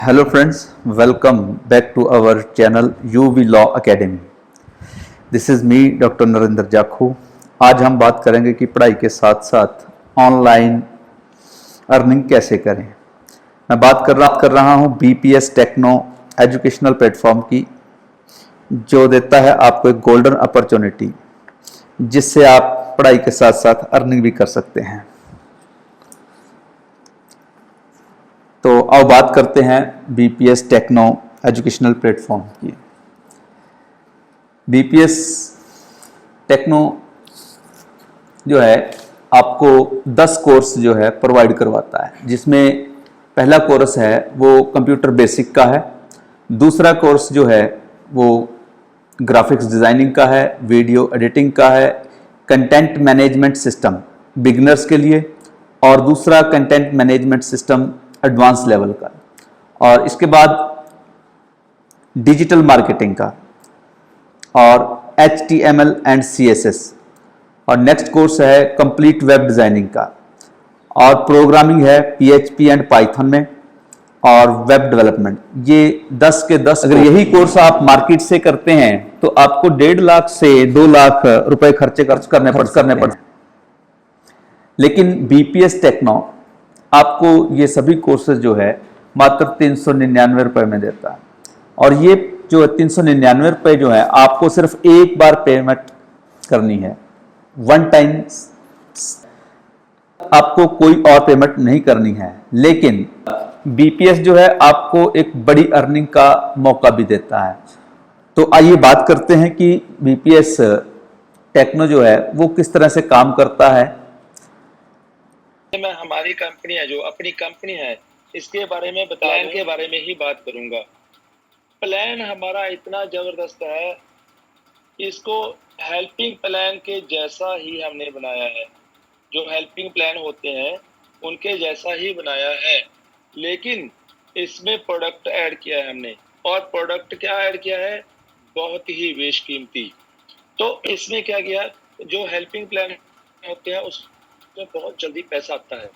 Hello friends, welcome back to our channel UV Law Academy. This is me doctor Narendra Jakhu. आज हम बात करेंगे कि पढ़ाई के साथ साथ ऑनलाइन अर्निंग कैसे करें। मैं बात कर रहा हूँ BPS टेक्नो एजुकेशनल प्लेटफॉर्म की, जो देता है आपको एक गोल्डन अपॉर्चुनिटी जिससे आप पढ़ाई के साथ साथ अर्निंग भी कर सकते हैं। तो अब बात करते हैं BPS टेक्नो एजुकेशनल प्लेटफॉर्म की। BPS टेक्नो जो है आपको 10 कोर्स जो है प्रोवाइड करवाता है, जिसमें पहला कोर्स है वो कंप्यूटर बेसिक का है, दूसरा कोर्स जो है वो ग्राफिक्स डिज़ाइनिंग का है, वीडियो एडिटिंग का है, कंटेंट मैनेजमेंट सिस्टम बिगिनर्स के लिए, और दूसरा content management system advance level का, और इसके बाद डिजिटल मार्केटिंग का और HTML एंड CSS, और नेक्स्ट कोर्स है कंप्लीट वेब डिज़ाइनिंग का, और प्रोग्रामिंग है PHP एंड पाइथन में, और वेब डेवलपमेंट। ये 10 के 10। अगर यही कोर्स आप मार्केट से करते हैं तो आपको 1.5 लाख से 2 लाख रुपए खर्च करने पड़। लेकिन BPS टेक्नो आपको ये सभी कोर्सेज जो है मात्र 399 रुपए में देता है, और ये जो 399 रुपए जो है आपको सिर्फ एक बार पेमेंट करनी है, वन टाइम, आपको कोई और पेमेंट नहीं करनी है। लेकिन BPS जो है आपको एक बड़ी अर्निंग का मौका भी देता है। तो आइए बात करते हैं कि BPS टेक्नो जो है वो किस तरह से काम करता है। मैं हमारी कंपनी है, जो अपनी कंपनी है, इसके बारे में प्लान के बारे में ही बात करूंगा। प्लान हमारा इतना जबरदस्त है, इसको हेल्पिंग प्लान के जैसा ही हमने बनाया है। जो हेल्पिंग प्लान होते हैं उनके जैसा ही बनाया है, लेकिन इसमें प्रोडक्ट ऐड किया है हमने। और प्रोडक्ट क्या ऐड किया है? बहुत ही बेशकीमती। तो इसमें क्या किया, जो हेल्पिंग प्लान होते हैं उसमें बहुत जल्दी पैसा आता है,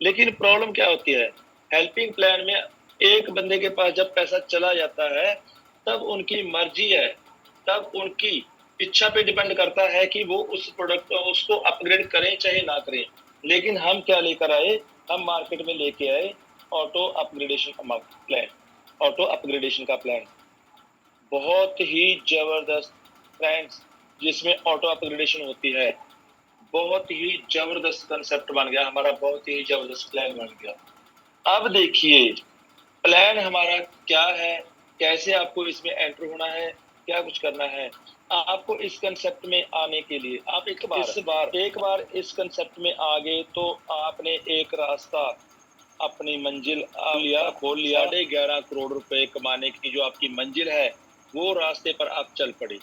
लेकिन प्रॉब्लम क्या होती है, हेल्पिंग प्लान में एक बंदे के पास जब पैसा चला जाता है तब उनकी मर्जी है, तब उनकी इच्छा पे डिपेंड करता है कि वो उस प्रोडक्ट उसको अपग्रेड करें चाहे ना करें। लेकिन हम क्या लेकर आए, हम मार्केट में लेके आए auto upgradation plan. Auto upgradation का प्लान बहुत ही जबरदस्त फ्रेंड्स, जिसमें ऑटो अपग्रेडेशन होती है। बहुत ही जबरदस्त कंसेप्ट बन गया हमारा, बहुत ही जबरदस्त प्लान बन गया। अब देखिए प्लान हमारा क्या है, कैसे आपको इसमें एंटर होना है, क्या कुछ करना है। आपको इस कंसेप्ट में आने के लिए आप एक बार इस कंसेप्ट में आ गए तो आपने एक रास्ता, अपनी मंजिल खोल लिया। 11.5 करोड़ रुपए कमाने की जो आपकी मंजिल है, वो रास्ते पर आप चल पड़े।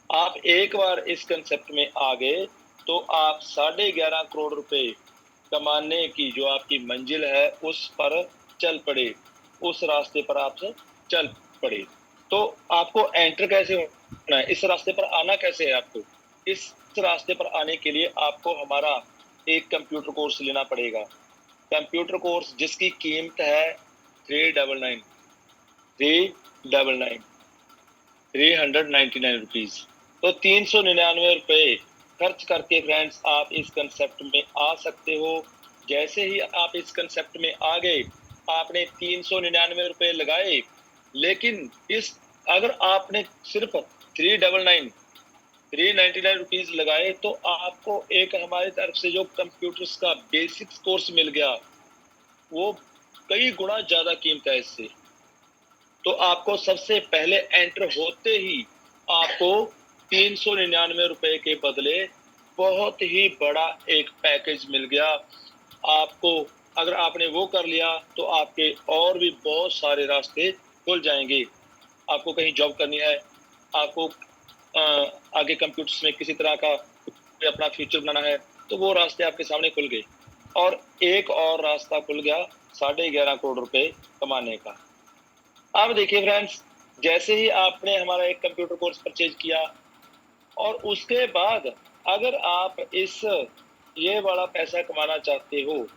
आप एक बार इस कंसेप्ट में आ गए तो आप 11.5 करोड़ रुपए कमाने की जो आपकी मंजिल है उस पर चल पड़े, उस रास्ते पर आप चल पड़े। तो आपको एंटर कैसे होना है, इस रास्ते पर आना कैसे है आपको? इस रास्ते पर आने के लिए आपको हमारा एक कंप्यूटर कोर्स लेना पड़ेगा। कंप्यूटर कोर्स जिसकी कीमत है 399 399 रुपीज। तो 399 रुपए खर्च करके फ्रेंड्स आप इस कंसेप्ट में आ सकते हो। जैसे ही आप इस कंसेप्ट में आ गए, आपने 399 रुपए लगाए, लेकिन इस अगर आपने सिर्फ 399 रुपीज लगाए तो आपको एक हमारी तरफ से जो कंप्यूटर्स का बेसिक्स कोर्स मिल गया, वो कई गुना ज्यादा कीमत है इससे। तो आपको सबसे पहले एंटर होते ही आपको 399 रुपए के बदले बहुत ही बड़ा एक पैकेज मिल गया आपको। अगर आपने वो कर लिया तो आपके और भी बहुत सारे रास्ते खुल जाएंगे। आपको कहीं जॉब करनी है, आपको आगे कंप्यूटर्स में किसी तरह का अपना फ्यूचर बनाना है, तो वो रास्ते आपके सामने खुल गए। और एक और रास्ता खुल गया 11.5 करोड़ रुपए कमाने का। अब देखिए फ्रेंड्स, जैसे ही आपने हमारा एक कंप्यूटर कोर्स परचेज किया और उसके बाद अगर आप इस ये वाला पैसा कमाना चाहते हो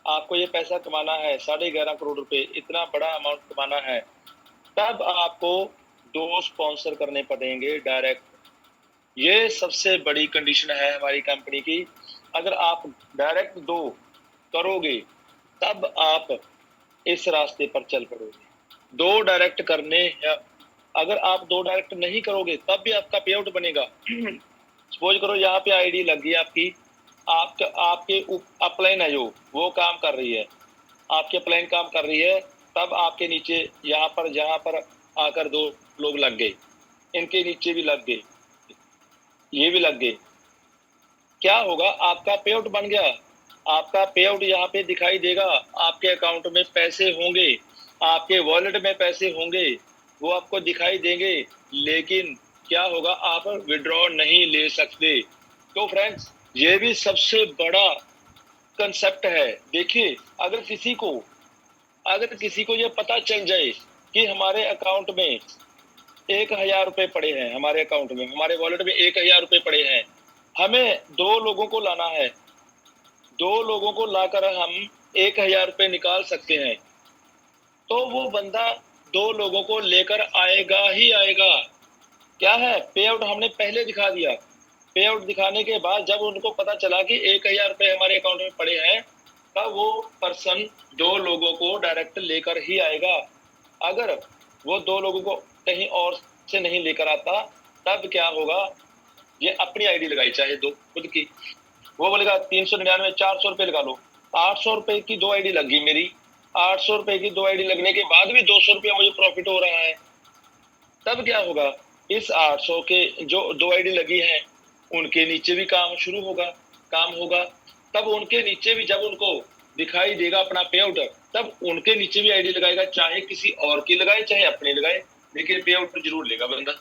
आपको ये पैसा कमाना है, 11.5 करोड़ रुपए, इतना बड़ा अमाउंट कमाना है, तब आपको 2 स्पॉन्सर करने पड़ेंगे डायरेक्ट। ये सबसे बड़ी कंडीशन है हमारी कंपनी की। अगर आप डायरेक्ट 2 करोगे तब आप इस रास्ते पर चल पड़ोगे। 2 डायरेक्ट करने हैं, अगर आप 2 डायरेक्ट नहीं करोगे तब भी आपका पे आउट बनेगा। सपोज करो यहाँ पे आईडी लग गई आपकी, आपके अपलाइन है जो वो काम कर रही है, आपके अपलाइन काम कर रही है, तब आपके नीचे यहाँ पर जहाँ पर आकर 2 लोग लग गए, इनके नीचे भी लग गए, ये भी लग गए, क्या होगा? आपका पे आउट बन गया। आपका पे आउट यहाँ पे दिखाई देगा, आपके अकाउंट में पैसे होंगे, आपके वॉलेट में पैसे होंगे, वो आपको दिखाई देंगे, लेकिन क्या होगा? आप विड्रॉ नहीं ले सकते। तो फ्रेंड्स, ये भी सबसे बड़ा कंसेप्ट है। देखिए, अगर किसी को ये पता चल जाए कि हमारे अकाउंट में 1000 रुपए पड़े हैं, हमारे अकाउंट में, हमारे वॉलेट में 1000 रुपए पड़े हैं, हमें 2 लोगों को लाना है, 2 लोगों को लाकर हम 1000 रुपए निकाल सकते हैं, तो वो बंदा 2 लोगों को लेकर आएगा ही आएगा। क्या है? पे आउट हमने पहले दिखा दिया। पे आउट दिखाने के बाद जब उनको पता चला कि 1000 रुपए हमारे अकाउंट में पड़े हैं, तब वो पर्सन 2 लोगों को डायरेक्ट लेकर ही आएगा। अगर वो 2 लोगों को कहीं और से नहीं लेकर आता, तब क्या होगा? ये अपनी आईडी लगाई चाहे 2 खुद की, वो बोलेगा 399, 400 रुपए लगा लो। 800 रुपए की 2 आईडी लग गई मेरी, 800 रुपए की 2 आईडी लगने के बाद भी 200 रुपया मुझे प्रॉफिट हो रहा है। तब क्या होगा? इस 800 के जो 2 आईडी लगी है, उनके नीचे भी काम होगा। तब उनके नीचे भी जब उनको दिखाई देगा अपना पे आउट, तब उनके नीचे भी आईडी लगाएगा, चाहे किसी और की लगाए चाहे अपनी लगाए, लेकिन पे आउट जरूर लेगा बंदा।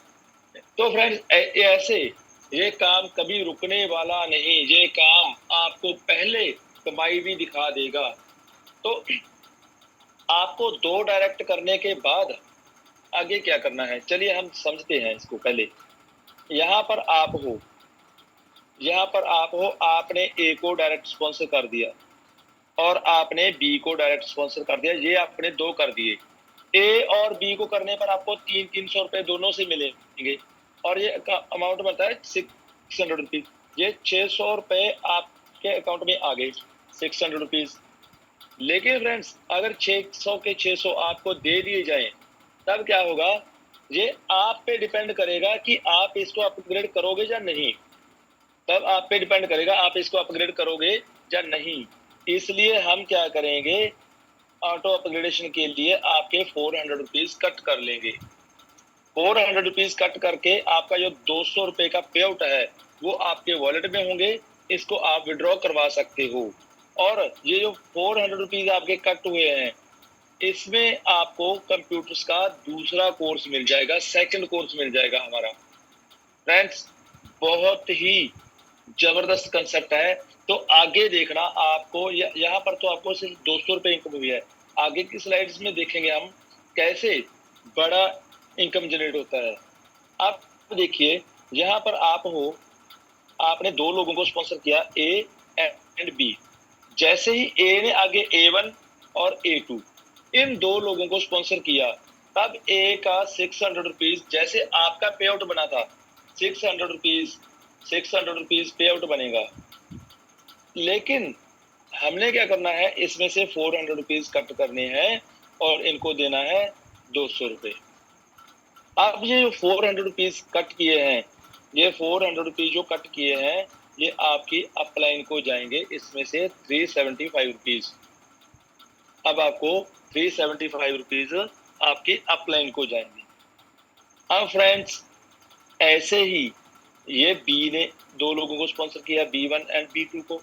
तो फ्रेंड्स, ऐसे ये काम कभी रुकने वाला नहीं, ये काम आपको पहले कमाई भी दिखा देगा। तो आपको 2 डायरेक्ट करने के बाद आगे क्या करना है, चलिए हम समझते हैं इसको। पहले यहाँ पर आप हो, आपने ए को डायरेक्ट स्पॉन्सर कर दिया और आपने बी को डायरेक्ट स्पॉन्सर कर दिया, ये आपने 2 कर दिए। ए और बी को करने पर आपको 300 रुपए दोनों से मिलेंगे, और ये अमाउंट बनता है 600 रुपीज। ये 600 रुपए आपके अकाउंट में आ गए, 600 रुपीज। लेकिन फ्रेंड्स, अगर 600 के 600 आपको दे दिए जाए, तब क्या होगा? ये आप पे डिपेंड करेगा कि आप इसको अपग्रेड करोगे या नहीं। तब आप पे डिपेंड करेगा आप इसको अपग्रेड करोगे या नहीं। इसलिए हम क्या करेंगे? ऑटो अपग्रेडेशन के लिए आपके 400 रुपीज कट कर लेंगे। 400 रुपीज कट करके आपका जो 200 रुपए का पे आउट है, वो आपके वॉलेट में होंगे, इसको आप विड्रॉ करवा सकते हो। और ये जो 400 रुपीज आपके कट हुए हैं, इसमें आपको कंप्यूटर्स का दूसरा कोर्स मिल जाएगा, सेकंड कोर्स मिल जाएगा हमारा। फ्रेंड्स, बहुत ही जबरदस्त कंसेप्ट है। तो आगे देखना आपको, यहाँ पर तो आपको सिर्फ 200 रुपए इनकम हुई है। आगे की स्लाइड्स में देखेंगे हम कैसे बड़ा इनकम जनरेट होता है। आप देखिए, यहाँ पर आप हो, आपने 2 लोगों को स्पॉन्सर किया, ए एंड बी। जैसे ही ए ने आगे A1 और A2 इन 2 लोगों को स्पॉन्सर किया, तब ए का 600 रुपीज, जैसे आपका पे आउट बना था 600 रुपीज पे आउट बनेगा। लेकिन हमने क्या करना है, इसमें से 400 रुपीज कट करने हैं और इनको देना है 200 रुपए। अब ये जो 400 रुपीज कट किए हैं, ये 400 रुपीज जो कट किए हैं, ये आपकी अपलाइन को जाएंगे, इसमें से 375 रुपीज। अब आपको 375 रुपीज आपकी अपलाइन को जाएंगे। अब फ्रेंड्स, ऐसे ही ये बी ने 2 लोगों को स्पॉन्सर किया, B1 एंड B2 को,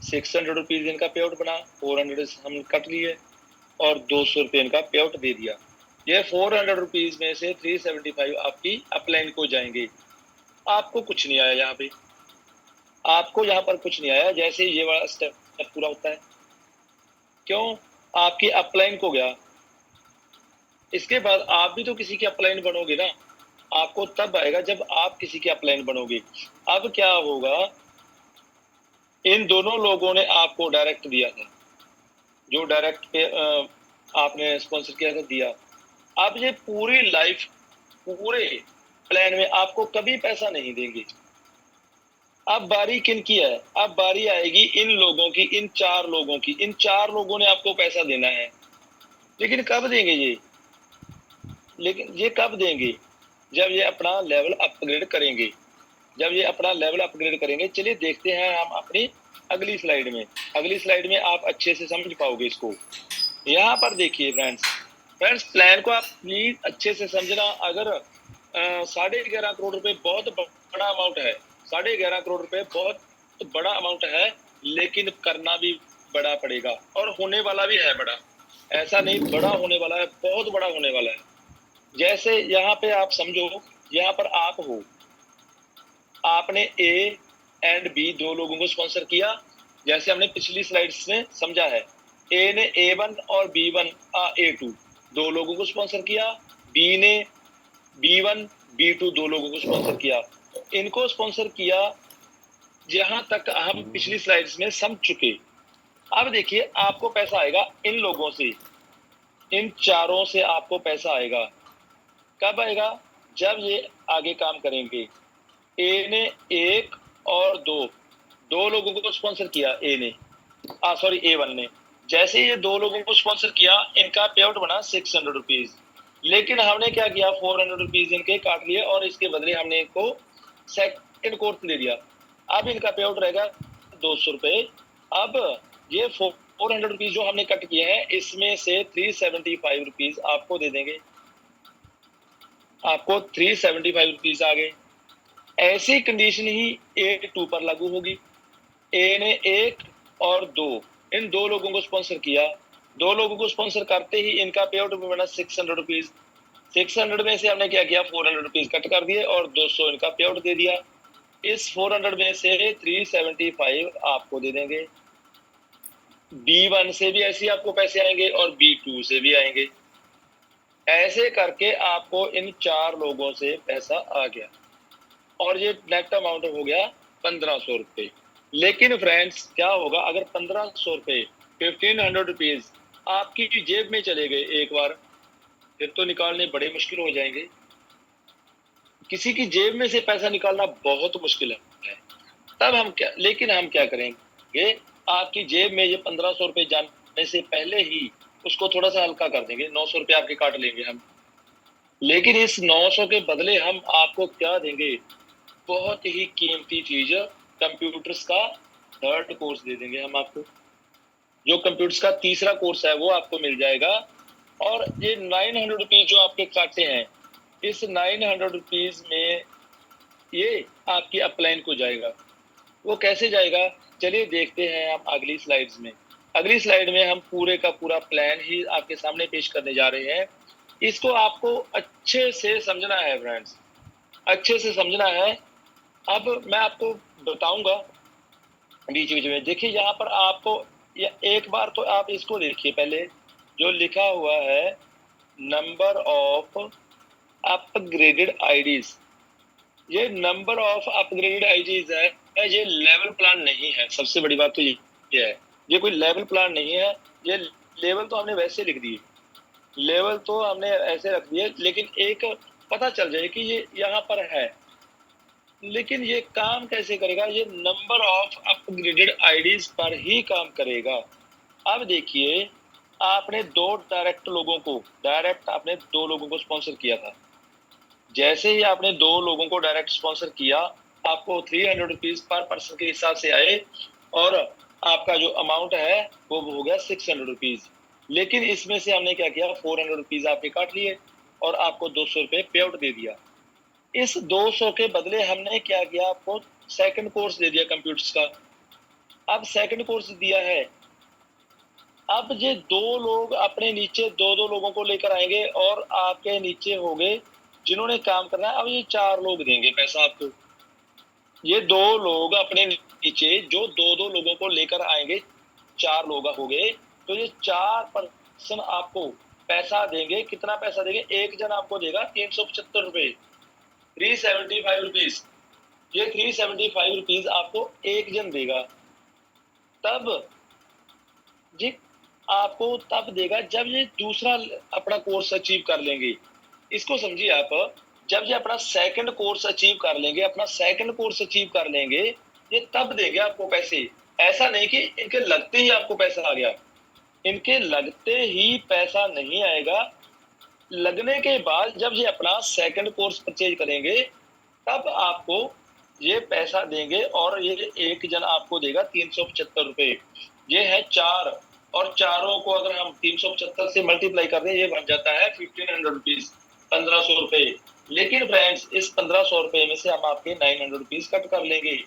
600 रुपीज इनका पे आउट बना, 400 हम कट लिए और 200 रुपये इनका पे आउट दे दिया। ये 400 रुपीज में से 375 आपकी अपलाइन को जाएंगे। आपको कुछ नहीं आया यहाँ पे, आपको यहाँ पर कुछ नहीं आया। जैसे ये वाला स्टेप पूरा होता है, क्यों? आपकी अपलाइन को गया। इसके बाद आप भी तो किसी की अपलाइन बनोगे ना, आपको तब आएगा जब आप किसी के अपलाइन बनोगे। अब क्या होगा? इन दोनों लोगों ने आपको डायरेक्ट दिया था, जो डायरेक्ट पे आपने स्पॉन्सर किया था दिया। अब ये पूरी लाइफ पूरे प्लान में आपको कभी पैसा नहीं देंगे। अब बारी किन की है? अब बारी आएगी इन लोगों की, इन 4 लोगों की। इन 4 लोगों ने आपको पैसा देना है, लेकिन कब देंगे ये? लेकिन ये कब देंगे? जब ये अपना लेवल अपग्रेड करेंगे। जब ये अपना लेवल अपग्रेड करेंगे। चलिए देखते हैं हम अपनी अगली स्लाइड में। अगली स्लाइड में आप अच्छे से समझ पाओगे इसको। यहाँ पर देखिए फ्रेंड्स प्लान को आप प्लीज अच्छे से समझना। अगर 11.5 करोड़ रुपए बहुत बड़ा अमाउंट है। 11.5 करोड़ रुपए बहुत बड़ा अमाउंट है, लेकिन करना भी बड़ा पड़ेगा और होने वाला भी है बड़ा। ऐसा नहीं बड़ा होने वाला है, बहुत बड़ा होने वाला है। जैसे यहाँ पे आप समझो, यहाँ पर आप हो, आपने ए एंड बी 2 लोगों को स्पॉन्सर किया, जैसे हमने पिछली स्लाइड्स में समझा है। ए ने A1 और B1 A2 2 लोगों को स्पॉन्सर किया, बी ने B1 B2 2 लोगों को स्पॉन्सर किया। इनको स्पॉन्सर किया, जहां तक हम पिछली स्लाइड्स में समझ चुके। अब देखिए आपको पैसा आएगा इन लोगों से, इन चारों से आपको पैसा आएगा। कब आएगा? जब ये आगे काम करेंगे। ए ने 1 और 2 लोगों को स्पॉन्सर किया। A1 ने। जैसे ये 2 लोगों को स्पॉन्सर किया, इनका पे आउट बना 600 रुपीज। लेकिन हमने क्या किया, 400 रुपीज इनके काट लिए और इसके बदले हमने इनको सेकंड कोर्स दे दिया। अब इनका पे आउट रहेगा 200 रुपए। अब ये 400 रुपीज जो हमने कट किए हैं, इसमें से 375 रुपीज आपको दे देंगे। आपको 375 रुपीज आ गए। ऐसी कंडीशन ही A2 पर लागू होगी। ए ने 1 और 2 इन 2 लोगों को स्पॉन्सर किया। 2 लोगों को स्पॉन्सर करते ही इनका पे आउट बना 600 रुपीज। 600 में से हमने क्या किया, 400 रुपीज कट कर दिए और 200 इनका पे आउट दे दिया। इस 400 में से 375 आपको दे देंगे। B1 से भी ऐसे आपको पैसे आएंगे और B2 से भी आएंगे। ऐसे करके आपको इन 4 लोगों से पैसा आ गया और ये नेट अमाउंट हो गया 1500 रुपए। लेकिन फ्रेंड्स क्या होगा अगर 1500 रुपए 1500 रुपीज आपकी जेब में चले गए एक बार, फिर तो निकालने बड़े मुश्किल हो जाएंगे। किसी की जेब में से पैसा निकालना बहुत मुश्किल है। तब हम क्या करेंगे, आपकी जेब में ये 1500 रुपए जाने से पहले ही उसको थोड़ा सा हल्का कर देंगे। 900 रुपए आपके काट लेंगे हम। लेकिन इस 900 के बदले हम आपको क्या देंगे, बहुत ही कीमती चीज, कंप्यूटर्स का 3rd कोर्स दे देंगे हम आपको। जो कंप्यूटर्स का तीसरा कोर्स है वो आपको मिल जाएगा। और ये 900 रुपीज जो आपके काटे हैं, इस 900 रुपीज में ये आपकी अपलाइन को जाएगा। वो कैसे जाएगा, चलिए देखते हैं हम अगली स्लाइड्स में। अगली स्लाइड में हम पूरे का पूरा प्लान ही आपके सामने पेश करने जा रहे हैं। इसको आपको अच्छे से समझना है फ्रेंड्स, अच्छे से समझना है। अब मैं आपको बताऊंगा बीच बीच में। देखिए यहाँ पर आपको एक बार तो आप इसको देखिए पहले, जो लिखा हुआ है नंबर ऑफ अपग्रेडेड आईडीज। ये नंबर ऑफ अपग्रेडेड आईडीज है, ये लेवल प्लान नहीं है। सबसे बड़ी बात तो ये है, ये कोई लेवल प्लान नहीं है। ये लेवल तो हमने वैसे लिख दिए, लेवल तो हमने ऐसे रख दिए, लेकिन एक पता चल जाए कि ये यहाँ पर है। लेकिन ये काम कैसे करेगा, ये नंबर ऑफ अपग्रेडेड आईडीज पर ही काम करेगा। अब देखिए आपने आपने दो लोगों को स्पॉन्सर किया था। जैसे ही आपने 2 लोगों को डायरेक्ट स्पॉन्सर किया, आपको 300 रुपीज पर पर्सन के हिसाब से आए और आपका जो अमाउंट है वो हो गया 600 रुपीज। लेकिन इसमें से हमने क्या किया, 400 रुपीज आपके काट लिए और आपको 200 रुपए पे आउट दे दिया। इस 200 के बदले हमने क्या किया, आपको सेकंड कोर्स दे दिया कंप्यूटर्स का। अब सेकंड कोर्स दिया है, अब ये 2 लोग अपने नीचे 2 लोगों को लेकर आएंगे और आपके नीचे हो गए जिन्होंने काम करना है। अब ये 4 लोग देंगे पैसा आपको। ये 2 लोग अपने नीचे जो 2 लोगों को लेकर आएंगे, 4 लोग हो गए, तो ये 4 पर्सन आपको पैसा देंगे। कितना पैसा देंगे, एक जन आपको देगा 375 रुपए, 375 रुपीज। ये 375 रुपीज आपको एक जन देगा। तब जी आपको तब देगा जब ये दूसरा अपना कोर्स अचीव कर लेंगे। इसको समझिए आप, जब ये अपना सेकंड कोर्स अचीव कर लेंगे, अपना सेकंड कोर्स अचीव कर लेंगे, ये तब देंगे आपको पैसे। ऐसा नहीं कि इनके लगते ही आपको पैसा आ गया, इनके लगते ही पैसा नहीं आएगा। लगने के बाद जब ये अपना सेकंड कोर्स परचेज करेंगे, तब आपको ये पैसा देंगे और ये एक जन आपको देगा 375 रुपए। ये है 4, और चारों को अगर हम 375 से मल्टीप्लाई कर दें, ये बन जाता है 1500 रुपीज, 1500 रुपए। लेकिन फ्रेंड्स, इस 1500 रुपए में से हम आपके 900 रुपीज कट कर लेंगे,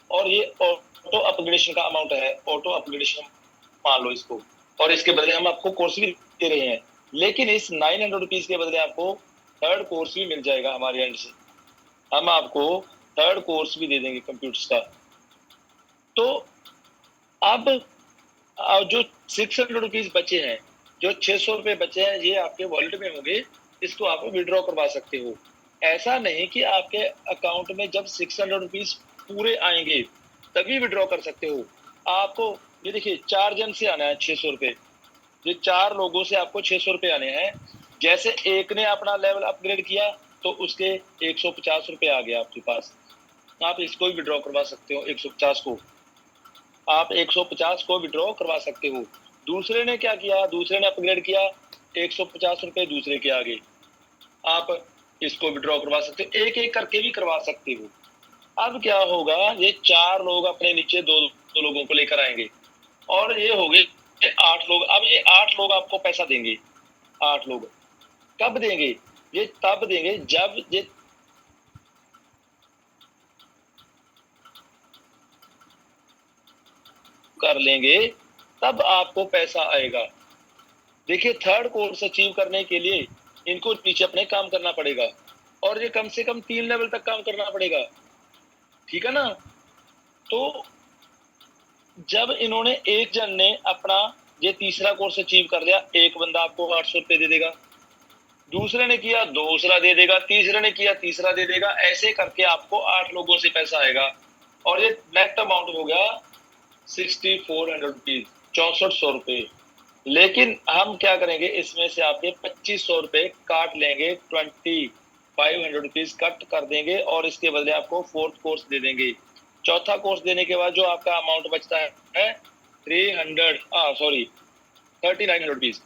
और ये ऑटो अपग्रेडेशन का अमाउंट है, ऑटो अपग्रेडेशन मान लो इसको, और इसके बदले हम आपको कोर्स भी दे रहे हैं। लेकिन इस 900 रुपीज के बदले आपको थर्ड कोर्स भी मिल जाएगा हमारे एंड से, हम आपको थर्ड कोर्स भी दे देंगे कंप्यूटर्स का। तो अब जो 600 रुपीज बचे हैं, जो 600 रुपए बचे हैं, ये आपके वॉलेट में होंगे, इसको आप विड्रॉ करवा सकते हो। ऐसा नहीं कि आपके अकाउंट में जब 600 रुपीज पूरे आएंगे तभी विड्रॉ कर सकते हो। आपको ये देखिए 4 जन से आना है 600 रुपए, ये 4 लोगों से आपको 600 रुपए आने हैं। जैसे एक ने अपना लेवल अपग्रेड किया तो उसके 150 रुपए आ गया आपके पास, आप इसको भी विड्रॉ करवा सकते हो। 150 को आप 150 को विड्रॉ करवा सकते हो। दूसरे ने क्या किया, दूसरे ने अपग्रेड किया, 150 रुपए दूसरे के आगे, आप इसको विड्रॉ करवा सकते हो। एक एक करके भी करवा सकते हो। अब क्या होगा, ये 4 लोग अपने नीचे दो लोगों को लेकर आएंगे, और ये हो गए 8 लोग। अब ये 8 लोग आपको पैसा देंगे। 8 लोग कब देंगे, ये तब देंगे जब ये कर लेंगे, तब आपको पैसा आएगा। देखिए, थर्ड कोर्स अचीव करने के लिए इनको नीचे अपने काम करना पड़ेगा, और ये कम से कम 3 लेवल तक काम करना पड़ेगा, ठीक है ना। तो जब इन्होंने, एक जन ने अपना ये तीसरा कोर्स अचीव कर लिया, एक बंदा आपको 800 रुपए दे देगा, दूसरे ने किया दूसरा दे देगा, तीसरे ने किया तीसरा दे देगा। ऐसे करके आपको 8 लोगों से पैसा आएगा, और ये नेट अमाउंट हो गया 6400 रुपीज, 6400 रुपए। लेकिन हम क्या करेंगे, इसमें से आपके 2500 रुपए काट लेंगे, 2500 रुपीज कट कर देंगे, और इसके बदले आपको फोर्थ कोर्स दे देंगे। चौथा कोर्स देने के बाद जो आपका अमाउंट बचता है 3900 रुपीज,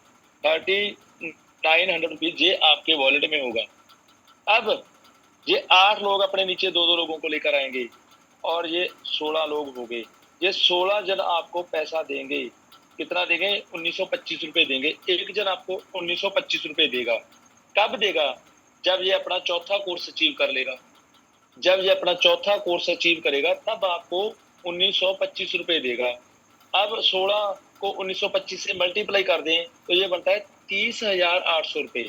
3900 रुपीज ये आपके वॉलेट में होगा। अब ये 8 लोग अपने नीचे दो दो लोगों को लेकर आएंगे, और ये 16 लोग हो गए। ये 16 जन आपको पैसा देंगे। कितना देंगे, 1925 रुपए देंगे। एक जन आपको 1925 रुपए देगा। कब देगा, जब ये अपना चौथा कोर्स अचीव कर लेगा। जब ये अपना चौथा कोर्स अचीव करेगा, तब आपको 1925 रुपए देगा। अब 16 को 1925 से मल्टीप्लाई कर दें तो ये बनता है 30,800 रुपए,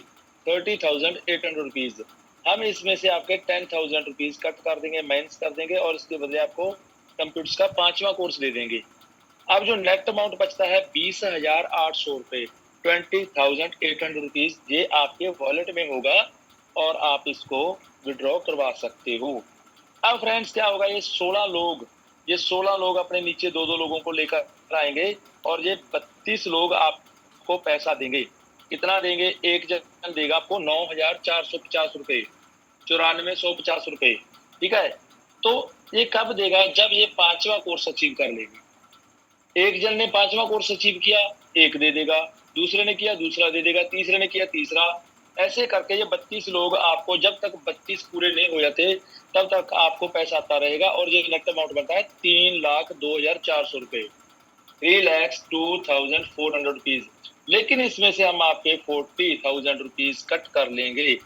30,800 रुपीज। हम इसमें से आपके 10,000 रुपीज कट कर देंगे, माइनस कर देंगे, और इसके बदले आपको कंप्यूटर्स का 5वां कोर्स दे देंगे। अब जो नेट अमाउंट बचता है 20,800 रुपए, 20,800 रुपीज, ये आपके वॉलेट में होगा, और आप इसको विड्रॉ करवा सकते हो। अब फ्रेंड्स क्या होगा, ये 16 लोग अपने नीचे दो दो लोगों को लेकर आएंगे, और ये 32 लोग आपको पैसा देंगे। कितना देंगे, एक जन देगा आपको 9,450 रुपए, 94,150 रुपए, ठीक है। तो ये कब देगा, जब ये 5वां कोर्स अचीव कर लेगी। एक जन ने 5वां कोर्स अचीव किया, एक दे देगा, दूसरे ने किया दूसरा दे देगा, तीसरे ने किया तीसरा। ऐसे करके ये 32 लोग आपको, जब तक 32 पूरे नहीं हो जाते तब तक आपको पैसा आता रहेगा, और ये नेट अमाउंट बनता है 3,02,400 रुपए, 3,02,400 रुपीज। लेकिन इसमें से हम आपके 40,000 रुपीज कट कर लेंगे,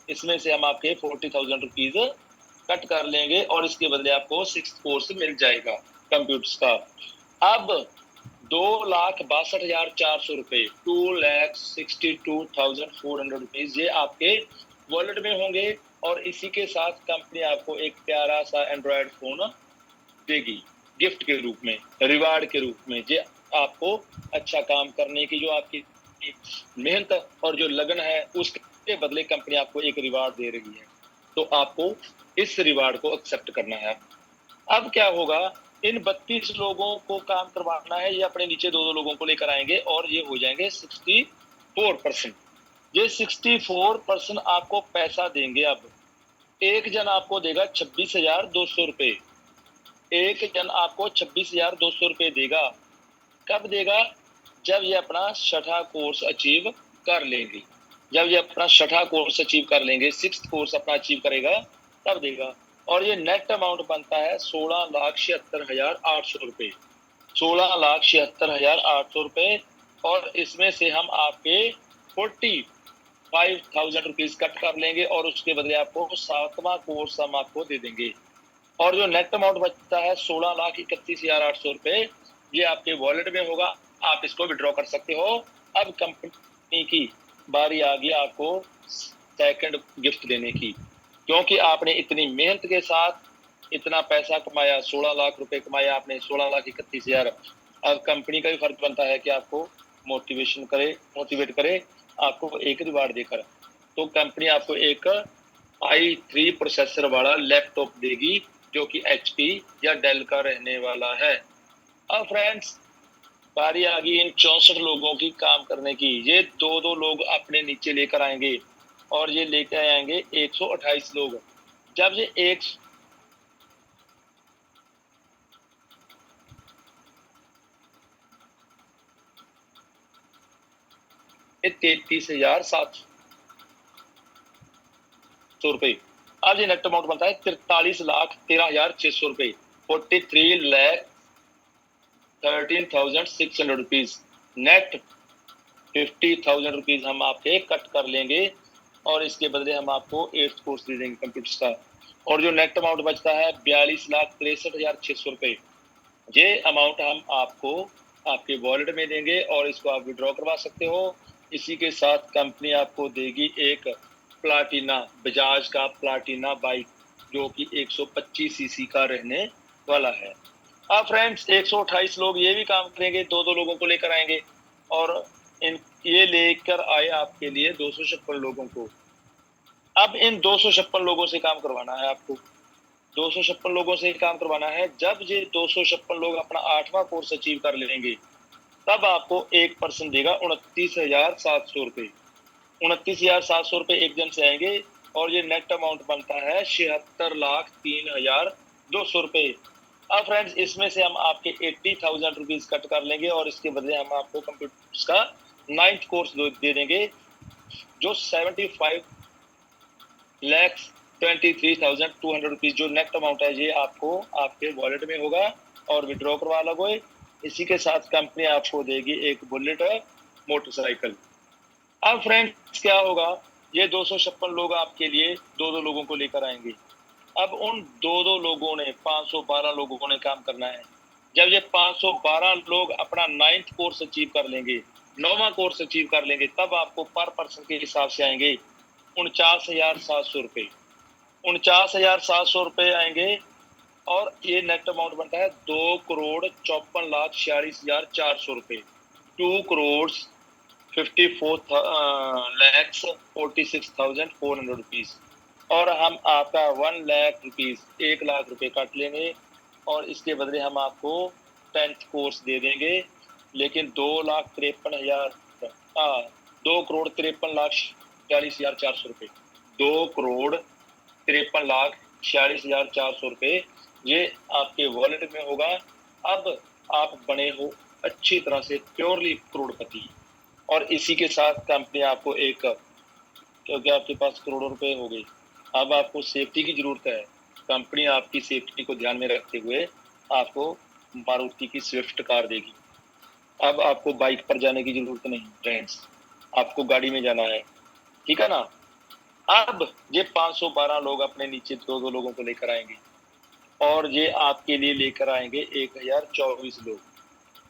इसमें से हम आपके 40,000 रुपीज कट कर लेंगे, और इसके बदले आपको 6th कोर्स मिल जाएगा कंप्यूटर्स का। अब 2,62,400 रुपए, 2,62,400 रुपीज ये आपके वॉलेट में होंगे, और इसी के साथ कंपनी आपको एक प्यारा सा एंड्रॉयड फोन देगी गिफ्ट के रूप में, रिवार्ड के रूप में। ये आपको अच्छा काम करने की जो आपकी मेहनत और जो लगन है, उसके बदले कंपनी आपको एक रिवार्ड दे रही है, तो आपको इस रिवार्ड को एक्सेप्ट करना है। अब क्या होगा, इन 32 लोगों को काम करवाना है, ये अपने नीचे 2-2 लोगों को लेकर आएंगे और ये हो जाएंगे 64%। ये 64% आपको पैसा देंगे। अब एक जन आपको देगा 26,200 रुपए। एक जन आपको 26,200 रुपए देगा। कब देगा? जब ये अपना छठा कोर्स अचीव कर लेंगे। जब ये अपना छठा कोर्स अचीव कर लेंगे, 6th कोर्स अपना अचीव करेगा, तब देगा। और ये नेट अमाउंट बनता है 16,76,800 रुपए। 16,76,800 रुपए। और इसमें से हम आपके 45,000 रुपीज कट कर लेंगे और उसके बदले आपको 7वां कोर्स हम आपको दे देंगे। और जो नेट अमाउंट बचता है 16,31,800 रुपए, ये आपके वॉलेट में होगा। आप इसको विड्रॉ कर सकते हो। अब कंपनी की बारी आ गई आपको सेकंड गिफ्ट देने की, क्योंकि आपने इतनी मेहनत के साथ इतना पैसा कमाया, 16 लाख रुपए कमाया आपने, 16,31,000। अब कंपनी का भी फर्ज बनता है कि आपको मोटिवेट करे, आपको एक रिवार्ड देकर। तो कंपनी आपको एक i3 प्रोसेसर वाला लैपटॉप देगी, जो कि HP या डेल का रहने वाला है। अब फ्रेंड्स, बारी आ गई इन 64 लोगों की काम करने की। ये 2-2 लोग अपने नीचे लेकर आएंगे और ये लेकर आएंगे 128 लोग। जब ये 33,700 रुपए। अब ये नेट अमाउंट बनता है 43,13,600 रुपए। 43,13,600 रुपीज। नेट 50,000 रुपीज हम आपके कट कर लेंगे और इसके बदले हम आपको 8th कोर्स दे देंगे कंप्यूटर्स का। और जो नेट अमाउंट बचता है 42,63,600 रुपए। ये अमाउंट हम आपको आपके वॉलेट में देंगे और इसको आप विड्रॉ करवा सकते हो। इसी के साथ कंपनी आपको देगी एक प्लाटिना, बजाज का प्लाटिना बाइक, जो कि 125 सीसी का रहने वाला है। अब फ्रेंड्स, 128 लोग ये भी काम करेंगे, 2-2 लोगों को लेकर आएंगे और ये लेकर आए आपके लिए 256 लोगों को। अब इन 256 लोगों से काम करवाना है आपको। 256 लोगों से काम करवाना है। जब ये 256 लोग अपना 8वां कोर्स अचीव कर लेंगे, तब आपको एक पर्सन देगा 29,700 रुपए। 29,700 रुपए एक जन से आएंगे और ये नेट अमाउंट बनता है 76,03,200 रुपए। अब फ्रेंड्स, इसमें से हम आपके 80,000 रुपीज कट कर लेंगे और इसके बदले हम आपको कंप्यूटर्स का 9th कोर्स दे देंगे, जो 75,23,200 रुपीज जो नेट अमाउंट है, ये आपको आपके वॉलेट में होगा और विड्रॉ करवा लोगे। इसी के साथ कंपनी आपको देगी एक बुलेट मोटरसाइकिल। अब फ्रेंड्स, क्या होगा? ये 256 लोग आपके लिए 2-2 लोगों को लेकर आएंगे। अब उन 2-2 लोगों ने 512 लोगों ने काम करना है। जब ये 512 लोग अपना 9th कोर्स अचीव कर लेंगे, 9वां कोर्स अचीव कर लेंगे, तब आपको पर पर्सन के हिसाब से आएंगे 49,700 रुपए। 49,700 रुपए आएंगे और ये नेट अमाउंट बनता है 2,54,46,400 रुपए। 2,54,46,400 रुपीज। और हम आपका 1 लाख रुपीज, 1 लाख रुपए काट लेंगे और इसके बदले हम आपको 10th कोर्स दे देंगे, लेकिन 2,53,46,400 रुपए। 2,53,46,400 रुपए ये आपके वॉलेट में होगा। अब आप बने हो अच्छी तरह से प्योरली करोड़पति। और इसी के साथ कंपनी आपको एक, क्योंकि आपके पास करोड़ों रुपए हो गए, अब आपको सेफ्टी की जरूरत है। कंपनी आपकी सेफ्टी को ध्यान में रखते हुए आपको मारुति की स्विफ्ट कार देगी। अब आपको बाइक पर जाने की जरूरत नहीं फ्रेंड्स, आपको गाड़ी में जाना है, ठीक है ना। अब ये 512 लोग अपने नीचे 2-2 लोगों को लेकर आएंगे और ये आपके लिए लेकर आएंगे 1024 लोग।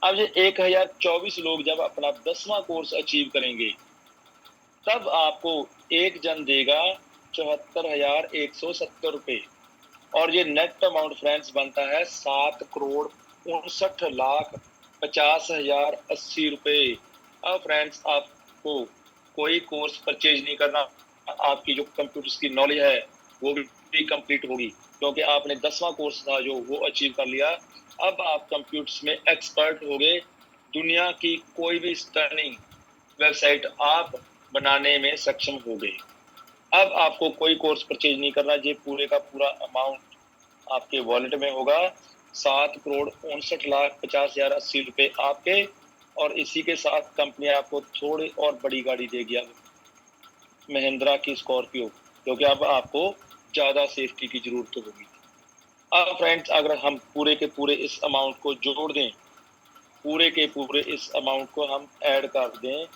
अब ये 1024 लोग जब अपना 10वां कोर्स अचीव करेंगे, तब आपको एक जन देगा 74,170 रुपए। और ये नेट अमाउंट फ्रेंड्स बनता है 7,59,50,080 रुपए। अब फ्रेंड्स, आपको कोई कोर्स परचेज नहीं करना, आपकी जो कंप्यूटर्स की नॉलेज है वो भी कंप्लीट होगी, क्योंकि आपने 10वां कोर्स था जो वो अचीव कर लिया। अब आप कंप्यूटर्स में एक्सपर्ट हो गए, दुनिया की कोई भी स्टनिंग वेबसाइट आप बनाने में सक्षम हो गए। अब आपको कोई कोर्स परचेज नहीं करना, ये पूरे का पूरा अमाउंट आपके वॉलेट में होगा। 7,59,50,80 आपके, और इसी के साथ कंपनी आपको थोड़ी और बड़ी गाड़ी देगी, अब महिंद्रा की स्कॉर्पियो, क्योंकि अब आपको ज़्यादा सेफ्टी की ज़रूरत होगी। अब फ्रेंड्स, अगर हम पूरे के पूरे इस अमाउंट को जोड़ दें, पूरे के पूरे इस अमाउंट को हम ऐड कर दें,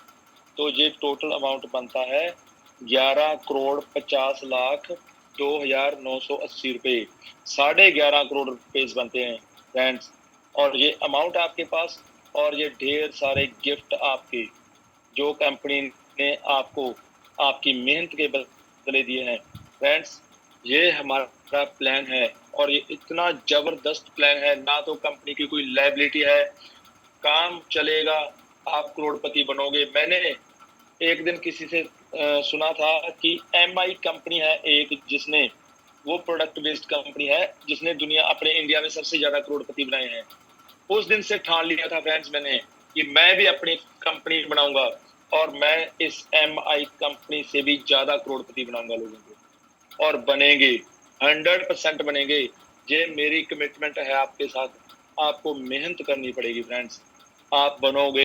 तो ये टोटल अमाउंट बनता है 11,50,02,980 रुपये। 11.5 करोड़ रुपये बनते हैं फ्रेंड्स। और ये अमाउंट आपके पास, और ये ढेर सारे गिफ्ट आपके, जो कंपनी ने आपको आपकी मेहनत के बदले दिए हैं फ्रेंड्स। ये हमारा प्लान है, और ये इतना ज़बरदस्त प्लान है, ना तो कंपनी की कोई लायबिलिटी है, काम चलेगा, आप करोड़पति बनोगे। मैंने एक दिन किसी से सुना था कि MI कंपनी है एक, जिसने, वो प्रोडक्ट बेस्ड कंपनी है, जिसने दुनिया अपने इंडिया में सबसे ज़्यादा करोड़पति बनाए हैं। उस दिन से ठान लिया था फ्रेंड्स मैंने कि मैं भी अपनी कंपनी बनाऊंगा, और मैं इस MI कंपनी से भी ज़्यादा करोड़पति बनाऊंगा लोगों को, और बनेंगे, 100% बनेंगे। ये मेरी कमिटमेंट है आपके साथ। आपको मेहनत करनी पड़ेगी फ्रेंड्स, आप बनोगे।